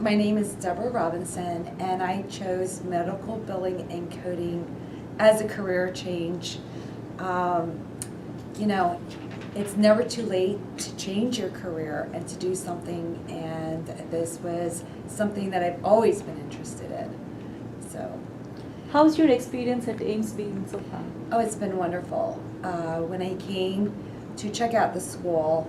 My name is Deborah Robinson, and I chose medical billing and coding as a career change. Um, you know, it's never too late to change your career and to do something, and this was something that I've always been interested in. So, How's your experience at Ames been so far? oh, it's been wonderful. When I came to check out the school,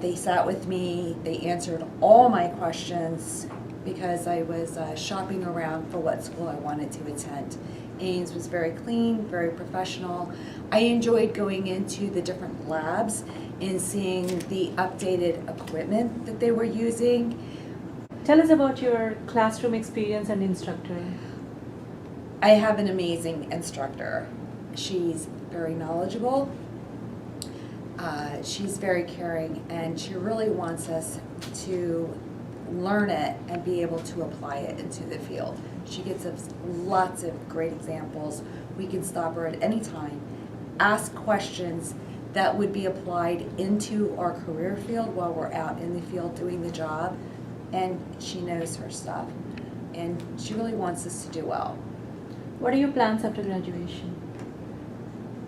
they sat with me, they answered all my questions because I was shopping around for what school I wanted to attend. Ames was very clean, very professional. I enjoyed going into the different labs and seeing the updated equipment that they were using. Tell us about your classroom experience and instructor. I have an amazing instructor. She's very knowledgeable. She's very caring, and she really wants us to learn it and be able to apply it into the field. She gives us lots of great examples. We can stop her at any time, ask questions that would be applied into our career field while we're out in the field doing the job, and she knows her stuff, and she really wants us to do well. What are your plans after graduation?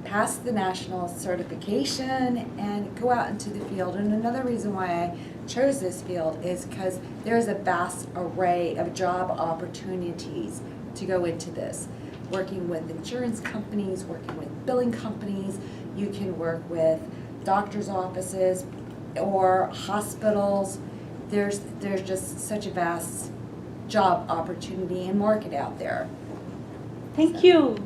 Pass the national certification and go out into the field. And another reason why I chose this field is because there's a vast array of job opportunities to go into this. Working with insurance companies, working with billing companies, you can work with doctor's offices or hospitals. There's just such a vast job opportunity and market out there. Thank you.